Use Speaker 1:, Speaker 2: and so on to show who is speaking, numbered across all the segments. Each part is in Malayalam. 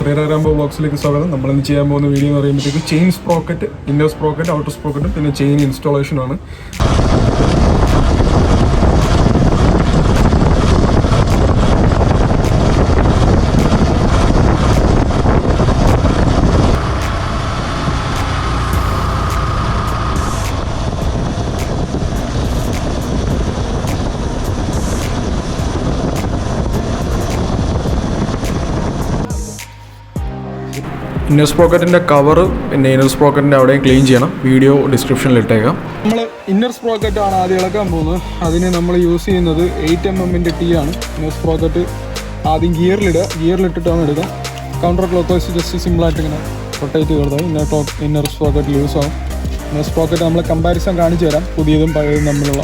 Speaker 1: Sreerag Rambo VOLGS സ്വാഗതം. നമ്മളിന്ന് ചെയ്യാൻ പോകുന്ന വീഡിയോ എന്ന് പറയുമ്പോഴത്തേക്ക് chain sprocket, inner sprocket, outer സ്പ്രോക്കറ്റും പിന്നെ ചെയിൻ ഇൻസ്റ്റാളേഷൻ ആണ്. ഇന്നർ സ്പ്രോക്കറ്റിൻ്റെ കവറ് പിന്നെ ഇന്നർ സ്പ്രോക്കറ്റിൻ്റെ അവിടെയും ക്ലീൻ ചെയ്യണം. വീഡിയോ ഡിസ്ക്രിപ്ഷനിൽ ഇട്ടേക്കാം. നമ്മൾ ഇന്നർ സ്പ്രോക്കറ്റാണ് ആദ്യം ഇളക്കാൻ പോകുന്നത്. അതിന് നമ്മൾ യൂസ് ചെയ്യുന്നത് 8mm ടീ ആണ്. ഇന്നർ സ്പ്രോക്കറ്റ് ആദ്യം ഗിയറിലിട്ടിട്ടാണ് എടുക്കുക. കൗണ്ടർ ക്ലോക്ക് വൈസ് ജസ്റ്റ് സിമ്പിളായിട്ട് ഇങ്ങനെ റൊട്ടേറ്റ് ചെയ്താൽ ഇന്നർ സ്പ്രോക്കറ്റ് ലൂസ് ആവും. ഇന്നർ സ്പ്രോക്കറ്റ് നമ്മൾ കമ്പാരിസൺ കാണിച്ചു തരാം, പുതിയതും പഴയതും തമ്മിലുള്ള.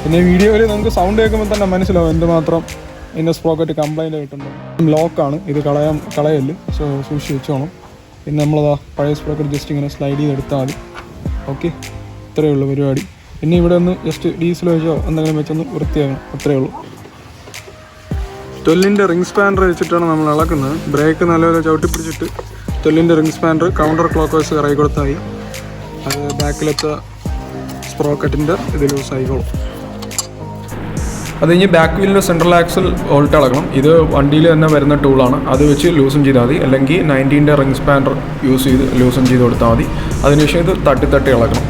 Speaker 1: പിന്നെ വീഡിയോയിൽ നമുക്ക് സൗണ്ട് കേൾക്കുമ്പോൾ തന്നെ മനസ്സിലാവും എന്തുമാത്രം ഇന്നർ സ്പ്രോക്കറ്റ് കംപ്ലൈൻ്റ് ആയിട്ടുണ്ടോ. ലോക്കാണ്, ഇത് കളയല്, സോ സൂക്ഷിച്ച് വെച്ചോണം. പിന്നെ നമ്മളതാ പഴയ സ്പ്രോക്കറ്റ് ജസ്റ്റ് ഇങ്ങനെ സ്ലൈഡ് ചെയ്തെടുത്താൽ മതി. ഓക്കെ, ഇത്രയേ ഉള്ളൂ പരിപാടി. പിന്നെ ഇവിടെ ഒന്ന് ജസ്റ്റ് ഡീസൽ വെച്ചോ എന്തെങ്കിലും വെച്ചൊന്ന് വൃത്തിയാക്കണം, അത്രയേ ഉള്ളൂ. 12-ൻ്റെ റിംഗ് സ്പാനർ വെച്ചിട്ടാണ് നമ്മൾ ഇളക്കുന്നത്. ബ്രേക്ക് നല്ലപോലെ ചവിട്ടി പിടിച്ചിട്ട് 12-ൻ്റെ ring spanner counter clockwise കറങ്ങി കൊടുത്തായി. അത് ബാക്കിലത്തെ സ്പ്രോക്കറ്റിൻ്റെ ഇത് ലൂസ് ആയിക്കോളും. അത് കഴിഞ്ഞ് ബാക്ക് വീലിൻ്റെ സെൻട്രൽ ആക്സൽ ഓൾട്ട് ഇളക്കണം. ഇത് വണ്ടിയിൽ തന്നെ വരുന്ന ടൂളാണ്, അത് വെച്ച് ലൂസൺ ചെയ്താൽ മതി. അല്ലെങ്കിൽ 19-ൻ്റെ റിംഗ് സ്പാനർ യൂസ് ചെയ്ത് ലൂസൺ ചെയ്ത് കൊടുത്താൽ മതി. അതിനുശേഷം ഇത് തട്ടി ഇളക്കണം.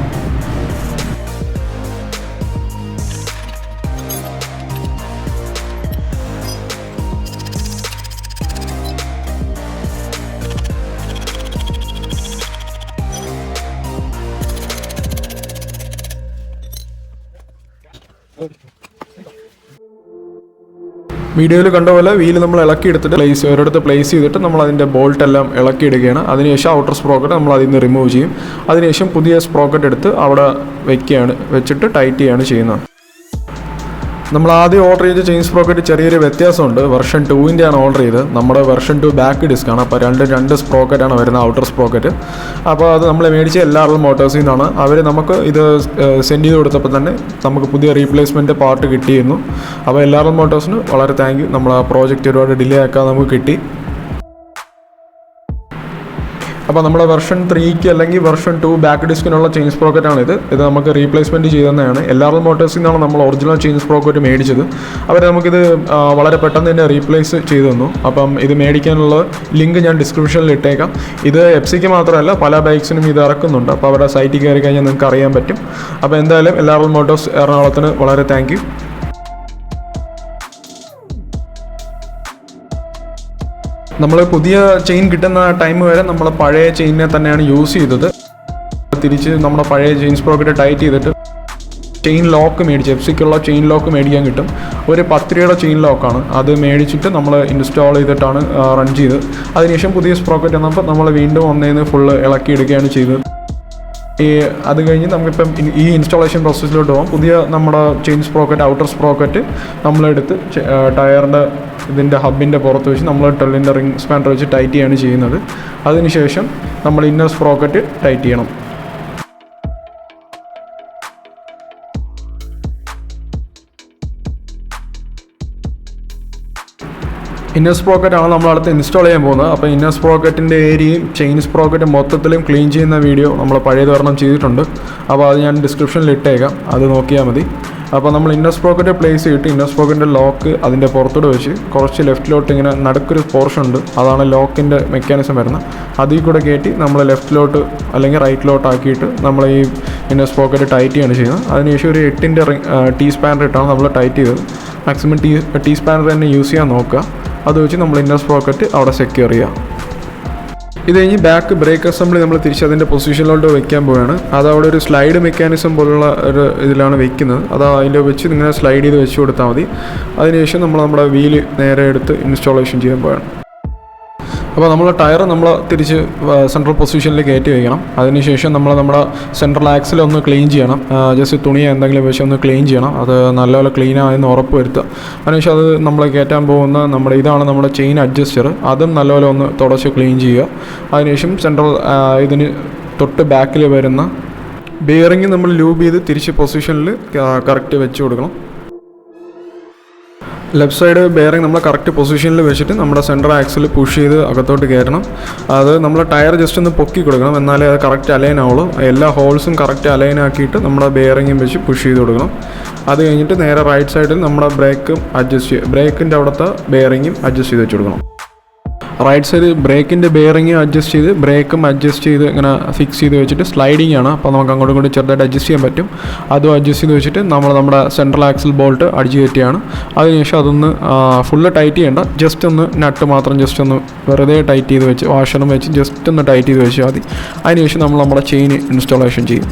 Speaker 1: വീഡിയോയിൽ കണ്ട പോലെ വീല് നമ്മൾ ഇളക്കിയെടുത്തിട്ട് ഒരിടത്ത് പ്ലേസ് ചെയ്തിട്ട് നമ്മൾ അതിൻ്റെ ബോൾട്ട് എല്ലാം ഇളക്കിയിടുകയാണ്. അതിനുശേഷം ഔട്ടർ സ്പ്രോക്കറ്റ് നമ്മൾ അതിൽ നിന്ന് റിമൂവ് ചെയ്യും. അതിനുശേഷം പുതിയ സ്പ്രോക്കറ്റ് എടുത്ത് അവിടെ വെച്ചിട്ട് ടൈറ്റ് ചെയ്യുകയാണ് ചെയ്യുന്നത്. നമ്മൾ ആദ്യം ഓർഡർ ചെയ്ത ചെയിൻ സ്പ്രോക്കറ്റ് ചെറിയൊരു വ്യത്യാസമുണ്ട്. വെർഷൻ 2-ൻ്റെ ആണ് ഓർഡർ ചെയ്തത്. നമ്മുടെ വെർഷൻ 2 ബാക്ക് ഡിസ്ക്കാണ്. അപ്പോൾ രണ്ട് സ്പ്രോക്കറ്റാണ് വരുന്നത്, ഔട്ടർ സ്പ്രോക്കറ്റ്. അപ്പോൾ അത് നമ്മൾ മേടിച്ച എല്ലാവരും മോട്ടോഴ്സിൽ നിന്നാണ്. അവർ നമുക്ക് ഇത് സെൻഡ് ചെയ്ത് കൊടുത്തപ്പോൾ തന്നെ നമുക്ക് പുതിയ റീപ്ലേസ്മെൻറ്റ് പാർട്ട് കിട്ടിയിരുന്നു. അപ്പോൾ എല്ലാവരും മോട്ടോഴ്സിന് വളരെ താങ്ക് യു. നമ്മൾ ആ പ്രോജക്റ്റ് ഒരുപാട് ഡിലേ ആക്കാൻ നമുക്ക് കിട്ടി. അപ്പോൾ നമ്മുടെ വെർഷൻ 3-ക്ക് അല്ലെങ്കിൽ വെർഷൻ 2 ബാക്ക് ഡിസ്കിനുള്ള ചെയിൻ സ്പ്രോക്കറ്റാണിത്. ഇത് നമുക്ക് റീപ്ലേസ്മെൻറ്റ് ചെയ്തതാണ്. എല്ലാവരും മോട്ടോഴ്സിൽ നിന്നാണ് നമ്മൾ ഒറിജിനൽ ചെയിൻ സ്പ്രോക്കറ്റ് മേടിച്ചത്. അവർ നമുക്കിത് വളരെ പെട്ടെന്ന് തന്നെ റീപ്ലേസ് ചെയ്തു തന്നു. അപ്പം ഇത് മേടിക്കാനുള്ള ലിങ്ക് ഞാൻ ഡിസ്ക്രിപ്ഷനിൽ ഇട്ടേക്കാം. ഇത് എഫ്സിക്ക് മാത്രമല്ല പല ബൈക്സിനും ഇത് ഇറക്കുന്നുണ്ട്. അപ്പോൾ അവരുടെ സൈറ്റിൽ കയറി കഴിഞ്ഞാൽ നിങ്ങൾക്ക് അറിയാൻ പറ്റും. അപ്പോൾ എന്തായാലും എല്ലാവരും മോട്ടോഴ്സ് എറണാകുളത്തിന് വളരെ താങ്ക് യു. നമ്മൾ പുതിയ ചെയിൻ കിട്ടുന്ന ടൈം വരെ നമ്മൾ പഴയ ചെയിനെ തന്നെയാണ് യൂസ് ചെയ്തത്. തിരിച്ച് നമ്മുടെ പഴയ ചെയിൻ സ്പ്രോക്കറ്റ് ടൈറ്റ് ചെയ്തിട്ട് ചെയിൻ ലോക്ക് മേടിച്ച് എഫ്സിക്കുള്ള ചെയിൻ ലോക്ക് മേടിക്കാൻ കിട്ടും. ഒരു 10 രൂപയുടെ ചെയിൻ ലോക്കാണ്. അത് മേടിച്ചിട്ട് നമ്മൾ ഇൻസ്റ്റാൾ ചെയ്തിട്ടാണ് റൺ ചെയ്തത്. അതിനുശേഷം പുതിയ സ്പ്രോക്കറ്റ് വന്നപ്പോൾ നമ്മൾ വീണ്ടും ഒന്നേന്ന് ഫുള്ള് ഇളക്കിയെടുക്കുകയാണ് ചെയ്തത്. അത് കഴിഞ്ഞ് നമുക്കിപ്പം ഈ ഇൻസ്റ്റാളേഷൻ പ്രോസസ്സിലോട്ട് പോകാം. പുതിയ നമ്മുടെ ചെയിൻ സ്പ്രോക്കറ്റ്, ഔട്ടർ സ്പ്രോക്കറ്റ് നമ്മളെടുത്ത് ടയറിൻ്റെ ഇതിൻ്റെ ഹബിൻ്റെ പുറത്ത് വെച്ച് നമ്മൾ 12-ൻ്റെ റിംഗ് സ്പാനർ വെച്ച് ടൈറ്റ് ചെയ്യാണ് ചെയ്യുന്നത്. അതിനുശേഷം നമ്മൾ ഇന്നർ സ്പ്രോക്കറ്റ് ടൈറ്റ് ചെയ്യണം. ഇന്നർ സ്പ്രോക്കറ്റാണ് നമ്മളടുത്ത് ഇൻസ്റ്റാൾ ചെയ്യാൻ പോകുന്നത്. അപ്പോൾ ഇന്നർ സ്പ്രോക്കറ്റിൻ്റെ ഏരിയയും ചെയിൻ സ്പ്രോക്കറ്റ് മൊത്തത്തിലും ക്ലീൻ ചെയ്യുന്ന വീഡിയോ നമ്മൾ പഴയതൊരെണ്ണം ചെയ്തിട്ടുണ്ട്. അപ്പോൾ അത് ഞാൻ ഡിസ്ക്രിപ്ഷനിൽ ഇട്ടേക്കാം, അത് നോക്കിയാൽ മതി. അപ്പോൾ നമ്മൾ ഇന്നർ സ്പ്രോക്കറ്റ് പ്ലേസ് ചെയ്തിട്ട് ഇന്നർ സ്പ്രോക്കറ്റിൻ്റെ ലോക്ക് അതിൻ്റെ പുറത്തോട്ട് വെച്ച് കുറച്ച് ലെഫ്റ്റിലോട്ട് ഇങ്ങനെ നടുക്കൊരു പോർഷൻ ഉണ്ട്, അതാണ് ലോക്കിൻ്റെ മെക്കാനിസം വരുന്നത്. അതിൽ കൂടെ കയറ്റി നമ്മൾ ലെഫ്റ്റിലോട്ട് അല്ലെങ്കിൽ റൈറ്റിലോട്ട് ആക്കിയിട്ട് നമ്മൾ ഈ ഇന്നർ സ്പ്രോക്കറ്റ് ടൈറ്റ് ചെയ്യാണ് ചെയ്യുന്നത്. അതിനുശേഷം ഒരു 8-ൻ്റെ ടീ സ്പാനർ ഇട്ടാണ് നമ്മൾ ടൈറ്റ് ചെയ്തത്. മാക്സിമം ടീ സ്പാനർ തന്നെ യൂസ് ചെയ്യാൻ നോക്കുക. അത് വെച്ച് നമ്മൾ ഇന്നർ സ്പ്രോക്കറ്റ് അവിടെ സെക്യൂർ ചെയ്യുക. ഇത് കഴിഞ്ഞ് ബാക്ക് ബ്രേക്ക് അസംബ്ലി നമ്മൾ തിരിച്ച് അതിൻ്റെ പൊസിഷനിലോട്ട് വെക്കാൻ പോവുകയാണ്. അത് അവിടെ ഒരു സ്ലൈഡ് മെക്കാനിസം പോലുള്ള ഒരു ഇതിലാണ് വെക്കുന്നത്. അത് അതിൻ്റെ വെച്ച് ഇങ്ങനെ സ്ലൈഡ് ചെയ്ത് വെച്ച് കൊടുത്താൽ മതി. അതിനുശേഷം നമ്മൾ നമ്മുടെ വീല് നേരെ എടുത്ത് ഇൻസ്റ്റാളേഷൻ ചെയ്യാൻ പോവുകയാണ്. അപ്പോൾ നമ്മൾ ടയർ നമ്മൾ തിരിച്ച് സെൻട്രൽ പൊസിഷനിൽ കയറ്റി വയ്ക്കണം. അതിനുശേഷം നമ്മുടെ സെൻട്രൽ ആക്സിലൊന്ന് ക്ലീൻ ചെയ്യണം. ജസ്റ്റ് തുണിയോ എന്തെങ്കിലും വെച്ച് ഒന്ന് ക്ലീൻ ചെയ്യണം. അത് നല്ലപോലെ ക്ലീനായെന്ന് ഉറപ്പ് വരുത്തുക. അതിനുശേഷം അത് നമ്മൾ കയറ്റാൻ പോകുന്ന ഇതാണ് നമ്മുടെ ചെയിൻ അഡ്ജസ്റ്റർ. അതും നല്ലപോലെ ഒന്ന് തുടച്ച് ക്ലീൻ ചെയ്യുക. അതിനുശേഷം സെൻട്രൽ ഇതിന് തൊട്ട് ബാക്കിൽ വരുന്ന ബെയറിങ് നമ്മൾ ലൂബ് ചെയ്ത് തിരിച്ച് പൊസിഷനിൽ കറക്റ്റ് വെച്ച് കൊടുക്കണം. ലെഫ്റ്റ് സൈഡ് ബെയറിംഗ് നമ്മൾ കറക്റ്റ് പൊസിഷനിൽ വെച്ചിട്ട് നമ്മുടെ സെൻറ്റർ ആക്സിൽ പുഷ് ചെയ്ത് അകത്തോട്ട് കയറണം. അത് നമ്മൾ ടയർ ജസ്റ്റ് ഒന്ന് പൊക്കി കൊടുക്കണം, എന്നാലേ അത് കറക്റ്റ് അലൈൻ ആവുള്ളൂ. എല്ലാ ഹോൾസും കറക്റ്റ് അലൈൻ ആക്കിയിട്ട് നമ്മുടെ ബെയറിങ്ങും വെച്ച് പുഷ് ചെയ്ത് കൊടുക്കണം. അത് കഴിഞ്ഞിട്ട് നേരെ റൈറ്റ് സൈഡിൽ നമ്മുടെ ബ്രേക്കിൻ്റെ അവിടുത്തെ ബെയറിങ്ങും അഡ്ജസ്റ്റ് ചെയ്ത് വെച്ച് കൊടുക്കണം. റൈറ്റ് സൈഡ് ബ്രേക്കിൻ്റെ ബെയറിങ് അഡ്ജസ്റ്റ് ചെയ്ത് ബ്രേക്കും അഡ്ജസ്റ്റ് ചെയ്ത് ഇങ്ങനെ ഫിക്സ് ചെയ്ത് വെച്ചിട്ട് സ്ലൈഡിങ് ആണ്. അപ്പോൾ നമുക്ക് അങ്ങോട്ടും ഇങ്ങോട്ടും ചെറുതായിട്ട് അഡ്ജസ്റ്റ് ചെയ്യാൻ പറ്റും. അതും അഡ്ജസ്റ്റ് ചെയ്ത് വെച്ചിട്ട് നമ്മുടെ സെൻട്രൽ ആക്സിൽ ബോൾട്ട് അടിച്ച് കയറ്റിയാണ്. അതിനുശേഷം അതൊന്ന് ഫുള്ള് ടൈറ്റ് ചെയ്യേണ്ട, ജസ്റ്റ് ഒന്ന് നട്ട് മാത്രം ജസ്റ്റ് ഒന്ന് വെറുതെ ടൈറ്റ് ചെയ്ത് വെച്ച് വാഷറും വെച്ച് ജസ്റ്റ് ഒന്ന് ടൈറ്റ് ചെയ്ത് വെച്ചാൽ മതി. അതിനുശേഷം നമ്മൾ നമ്മുടെ ചെയിൻ ഇൻസ്റ്റാളേഷൻ ചെയ്യും.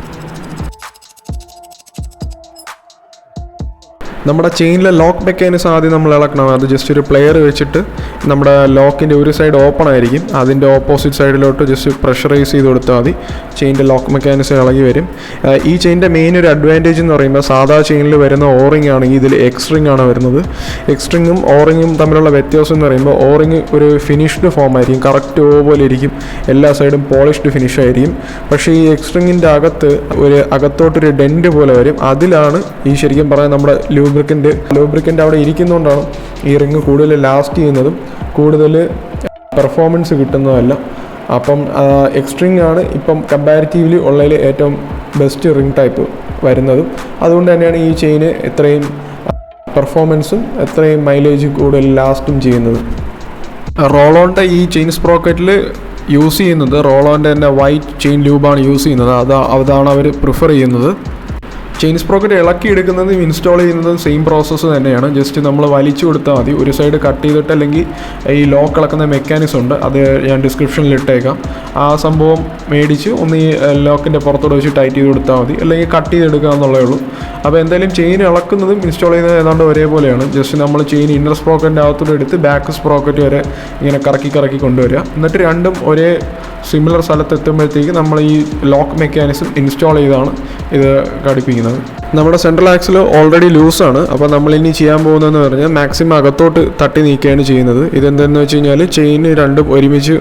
Speaker 1: നമ്മുടെ ചെയിനിലെ ലോക്ക് മെക്കാനിസം ആദ്യം നമ്മൾ ഇളക്കണം. അത് ജസ്റ്റ് ഒരു പ്ലെയർ വെച്ചിട്ട് നമ്മുടെ ലോക്കിൻ്റെ ഒരു സൈഡ് ഓപ്പൺ ആയിരിക്കും, അതിൻ്റെ ഓപ്പോസിറ്റ് സൈഡിലോട്ട് ജസ്റ്റ് പ്രഷറൈസ് ചെയ്ത് കൊടുത്താൽ മതി. ചെയിൻ്റെ ലോക്ക് മെക്കാനിസം ഇളകി വരും. ഈ ചെയിൻ്റെ മെയിൻ ഒരു അഡ്വാൻറ്റേജ് എന്ന് പറയുമ്പോൾ സാധാ ചെയിനിൽ വരുന്ന ഓറിംഗ് ആണെങ്കിൽ ഇതിൽ എക്സ്ട്രിങ് ആണ് വരുന്നത്. എക്സ്ട്രിങ്ങും ഓറിങ്ങും തമ്മിലുള്ള വ്യത്യാസം എന്ന് പറയുമ്പോൾ ഓറിങ് ഒരു ഫിനിഷ്ഡ് ഫോം ആയിരിക്കും, കറക്റ്റ് ഓ പോലെ ഇരിക്കും, എല്ലാ സൈഡും പോളിഷ്ഡ് ഫിനിഷ് ആയിരിക്കും. പക്ഷേ ഈ എക്സ്ട്രിങ്ങിൻ്റെ അകത്തോട്ടൊരു ഡെൻറ്റ് പോലെ വരും. അതിലാണ് ഈ ശരിക്കും പറയാൻ നമ്മുടെ ലൂബ്രിക്കൻ്റ് അവിടെ ഇരിക്കുന്നതുകൊണ്ടാണ് ഈ റിങ് കൂടുതൽ ലാസ്റ്റ് ചെയ്യുന്നതും കൂടുതൽ പെർഫോമൻസ് കിട്ടുന്നതല്ല. അപ്പം എക്സ്ട്രിങ് ആണ് ഇപ്പം കമ്പാരിറ്റീവ്ലി ഉള്ളതിൽ ഏറ്റവും ബെസ്റ്റ് റിങ് ടൈപ്പ് വരുന്നതും. അതുകൊണ്ട് തന്നെയാണ് ഈ ചെയിന് എത്രയും പെർഫോമൻസും എത്രയും മൈലേജ് കൂടുതൽ ലാസ്റ്റും ചെയ്യുന്നത്. റോളോൻ്റെ ഈ ചെയിൻ സ്പ്രോക്കറ്റിൽ യൂസ് ചെയ്യുന്നത് റോളോൻ്റെ തന്നെ വൈറ്റ് ചെയിൻ ലൂബാണ് യൂസ് ചെയ്യുന്നത്. അതാണ് അവർ പ്രിഫർ ചെയ്യുന്നത്. ചെയിൻ സ്പ്രോക്കറ്റ് ഇളക്കിയെടുക്കുന്നതും ഇൻസ്റ്റാൾ ചെയ്യുന്നതും സെയിം പ്രോസസ്സ് തന്നെയാണ്. ജസ്റ്റ് നമ്മൾ വലിച്ചു കൊടുത്താൽ മതി. ഒരു സൈഡ് കട്ട് ചെയ്തിട്ട് അല്ലെങ്കിൽ ഈ ലോക്ക് ഇളക്കുന്ന മെക്കാനിസം ഉണ്ട്, അത് ഞാൻ ഡിസ്ക്രിപ്ഷനിൽ ഇട്ടേക്കാം. ആ സംഭവം മേടിച്ച് ഒന്ന് ഈ ലോക്കിൻ്റെ പുറത്തോട് വെച്ച് ടൈറ്റ് ചെയ്ത് കൊടുത്താൽ മതി, അല്ലെങ്കിൽ കട്ട് ചെയ്തെടുക്കുക എന്നുള്ളതേ ഉള്ളൂ. അപ്പോൾ എന്തായാലും ചെയിൻ ഇളക്കുന്നതും ഇൻസ്റ്റാൾ ചെയ്യുന്നതും ഏതാണ്ട് ഒരേപോലെയാണ്. ജസ്റ്റ് നമ്മൾ ചെയിൻ ഇന്നർ സ്പ്രോക്കറ്റിൻ്റെ അകത്തോടെ എടുത്ത് ബാക്ക് സ്പ്രോക്കറ്റ് വരെ ഇങ്ങനെ കറക്കി കൊണ്ടുവരിക. എന്നിട്ട് രണ്ടും ഒരേ സിമിലർ സ്ഥലത്ത് എത്തുമ്പോഴത്തേക്ക് നമ്മൾ ഈ ലോക്ക് മെക്കാനിസം ഇൻസ്റ്റാൾ ചെയ്താണ് ഇത് ഘടിപ്പിക്കുന്നത്. നമ്മുടെ സെൻട്രൽ ആക്സിൽ ഓൾറെഡി ലൂസാണ്. അപ്പോൾ നമ്മളിനി ചെയ്യാൻ പോകുന്നതെന്ന് പറഞ്ഞാൽ മാക്സിമം അകത്തോട്ട് തട്ടി നീക്കുകയാണ് ചെയ്യുന്നത്. ഇതെന്തെന്ന് വെച്ച് കഴിഞ്ഞാൽ ചെയിൻ രണ്ടും ഒരുമിച്ച്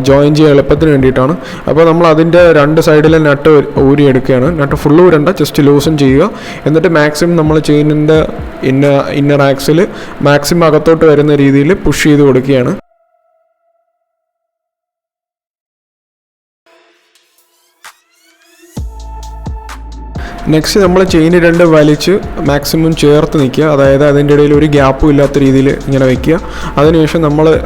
Speaker 1: ജോയിൻ ചെയ്യാൻ എളുപ്പത്തിന് വേണ്ടിയിട്ടാണ്. അപ്പോൾ നമ്മൾ അതിൻ്റെ രണ്ട് സൈഡിലെ നട്ട് ഊരിയെടുക്കുകയാണ്. നട്ട് ഫുള്ള് ഊരണ്ട, ജസ്റ്റ് ലൂസൻ ചെയ്യുക. എന്നിട്ട് മാക്സിമം നമ്മൾ ചെയിനിൻ്റെ ഇന്നർ ആക്സിൽ മാക്സിമം അകത്തോട്ട് വരുന്ന രീതിയിൽ പുഷ് ചെയ്ത് കൊടുക്കുകയാണ്. നെക്സ്റ്റ് നമ്മൾ ചെയിൻ രണ്ട് വലിച്ച് മാക്സിമം ചേർത്ത് നിൽക്കുക, അതായത് അതിൻ്റെ ഇടയിൽ ഒരു ഗ്യാപ്പും ഇല്ലാത്ത രീതിയിൽ ഇങ്ങനെ വയ്ക്കുക. അതിനുശേഷം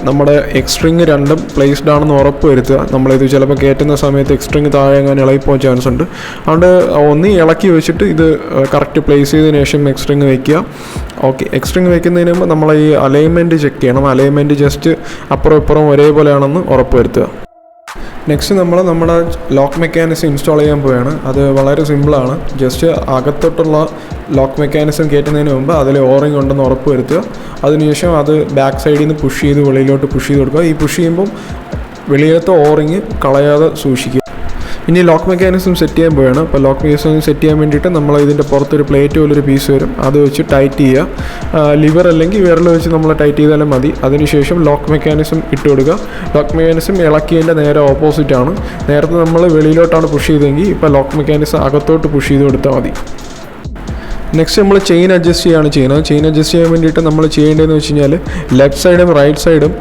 Speaker 1: നമ്മുടെ എക്സ്ട്രിങ് രണ്ടും പ്ലേസ്ഡ് ആണെന്ന് ഉറപ്പ് വരുത്തുക. നമ്മളിത് ചിലപ്പോൾ കയറ്റുന്ന സമയത്ത് എക്സ്ട്രിങ് താഴെ അങ്ങനെ ഇളകിപ്പോകാൻ ചാൻസ് ഉണ്ട്. അതുകൊണ്ട് ഒന്ന് ഇളക്കി വെച്ചിട്ട് ഇത് കറക്റ്റ് പ്ലേസ് ചെയ്തതിന് ശേഷം എക്സ്ട്രിങ് വയ്ക്കുക. ഓക്കെ, എക്സ്ട്രിങ് വയ്ക്കുന്നതിന് മുമ്പ് നമ്മൾ ഈ അലൈൻമെൻറ്റ് ചെക്ക് ചെയ്യണം. അലൈൻമെൻറ്റ് ജസ്റ്റ് അപ്പുറം ഇപ്പുറം ഒരേപോലെയാണെന്ന് ഉറപ്പ് വരുത്തുക. നെക്സ്റ്റ് നമ്മൾ നമ്മുടെ ലോക്ക് മെക്കാനിസം ഇൻസ്റ്റാൾ ചെയ്യാൻ പോവുകയാണ്. അത് വളരെ സിമ്പിളാണ്. ജസ്റ്റ് അകത്തോട്ടുള്ള ലോക്ക് മെക്കാനിസം കയറ്റുന്നതിന് മുമ്പ് അതിൽ ഓറിങ് ഉണ്ടെന്ന് ഉറപ്പ് വരുത്തുക. അതിനുശേഷം അത് ബാക്ക് സൈഡിൽ നിന്ന് പുഷ് ചെയ്ത് വെളിയിലോട്ട് പുഷ് ചെയ്ത് കൊടുക്കുക. ഈ പുഷ് ചെയ്യുമ്പം വെളിയിലത്തെ ഓറിങ് കളയാതെ സൂക്ഷിക്കുക. ഇനി ലോക്ക് മെക്കാനിസം സെറ്റ് ചെയ്യാൻ പോവുകയാണ്. അപ്പോൾ ലോക്ക് മെക്കാനിസം സെറ്റ് ചെയ്യാൻ വേണ്ടിയിട്ട് നമ്മൾ ഇതിൻ്റെ പുറത്തൊരു പ്ലേറ്റ് പോലൊരു പീസ് വരും, അത് വെച്ച് ടൈറ്റ് ചെയ്യുക. ലിവർ അല്ലെങ്കിൽ വിരൽ വെച്ച് നമ്മൾ ടൈറ്റ് ചെയ്താലും മതി. അതിനുശേഷം ലോക്ക് മെക്കാനിസം ഇട്ട് കൊടുക്കുക. ലോക്ക് മെക്കാനിസം ഇളക്കിയതിൻ്റെ നേരെ ഓപ്പോസിറ്റാണ്. നേരത്തെ നമ്മൾ വെളിയിലോട്ടാണ് പുഷ് ചെയ്തെങ്കിൽ ഇപ്പോൾ ലോക്ക് മെക്കാനിസം അകത്തോട്ട് പുഷ് ചെയ്ത് കൊടുത്താൽ മതി. നെക്സ്റ്റ് നമ്മൾ ചെയിൻ അഡ്ജസ്റ്റ് ചെയ്യുകയാണ് ചെയ്യുന്നത്. ചെയിൻ അഡ്ജസ്റ്റ് ചെയ്യാൻ വേണ്ടിയിട്ട് നമ്മൾ ചെയ്യേണ്ടതെന്ന് വെച്ച് കഴിഞ്ഞാൽ ലെഫ്റ്റ് സൈഡും റൈറ്റ് സൈഡും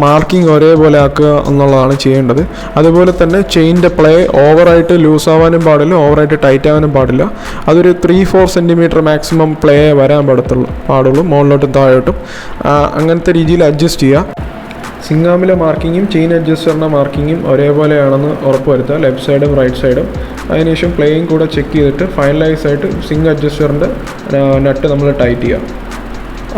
Speaker 1: മാർക്കിംഗ് ഒരേപോലെ ആക്കുക എന്നുള്ളതാണ് ചെയ്യേണ്ടത്. അതുപോലെ തന്നെ ചെയിൻ്റെ പ്ലേ ഓവറായിട്ട് ലൂസ് ആവാനും പാടില്ല, ഓവറായിട്ട് ടൈറ്റ് ആവാനും പാടില്ല. അതൊരു 3-4 സെൻറ്റിമീറ്റർ മാക്സിമം പ്ലേ വരാൻ പാടുള്ളൂ, മുകളിലോട്ടും താഴോട്ടും. അങ്ങനത്തെ രീതിയിൽ അഡ്ജസ്റ്റ് ചെയ്യുക. സിംഗാമിലെ മാർക്കിങ്ങും ചെയിൻ അഡ്ജസ്റ്ററിൻ്റെ മാർക്കിങ്ങും ഒരേപോലെയാണെന്ന് ഉറപ്പ് വരുത്തുക, ലെഫ്റ്റ് സൈഡും റൈറ്റ് സൈഡും. അതിനുശേഷം പ്ലേയും കൂടെ ചെക്ക് ചെയ്തിട്ട് ഫൈനലൈസ് ആയിട്ട് സിംഗ് അഡ്ജസ്റ്ററിൻ്റെ നട്ട് നമ്മൾ ടൈറ്റ് ചെയ്യുക.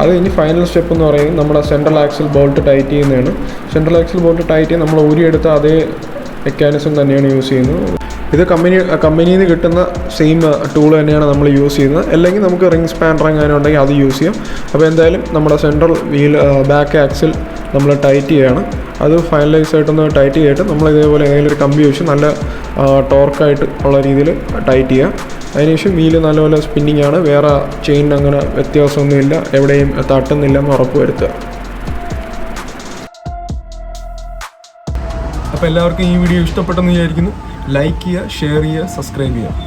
Speaker 1: അത് ഇനി ഫൈനൽ സ്റ്റെപ്പ് എന്ന് പറയുന്നത് നമ്മുടെ സെൻട്രൽ ആക്സിൽ ബോൾട്ട് ടൈറ്റ് ചെയ്യുന്നതാണ്. സെൻട്രൽ ആക്സിൽ ബോൾട്ട് ടൈറ്റ് ചെയ്ത് നമ്മൾ ഊരിയെടുത്ത അതേ മെക്കാനിസം തന്നെയാണ് യൂസ് ചെയ്യുന്നത്. ഇത് കമ്പനിയിൽ നിന്ന് കിട്ടുന്ന സെയിം ടൂൾ തന്നെയാണ് നമ്മൾ യൂസ് ചെയ്യുന്നത്. അല്ലെങ്കിൽ നമുക്ക് റിംഗ് സ്പാനർ അങ്ങനെ ഉണ്ടെങ്കിൽ അത് യൂസ് ചെയ്യാം. അപ്പോൾ എന്തായാലും നമ്മുടെ സെൻട്രൽ ബാക്ക് ആക്സിൽ നമ്മൾ ടൈറ്റ് ചെയ്യുകയാണ്. അത് ഫൈനലൈസ് ആയിട്ടൊന്ന് ടൈറ്റ് ചെയ്തിട്ട് നമ്മൾ ഇതേപോലെ ഏതെങ്കിലും ഒരു കമ്പി വെച്ച് നല്ല ടോർക്കായിട്ട് ഉള്ള രീതിയിൽ ടൈറ്റ് ചെയ്യുക. അതിനുശേഷം വീല് നല്ലപോലെ സ്പിന്നിങ് ആണ്, വേറെ ചെയിൻ അങ്ങനെ വ്യത്യാസമൊന്നുമില്ല, എവിടെയും തട്ടുന്നില്ല എന്ന് ഉറപ്പ് വരുത്തുക. അപ്പോൾ എല്ലാവർക്കും ഈ വീഡിയോ ഇഷ്ടപ്പെട്ടെന്ന് വിചാരിക്കുന്നു. ലൈക്ക് ചെയ്യുക, ഷെയർ ചെയ്യുക, സബ്സ്ക്രൈബ് ചെയ്യുക.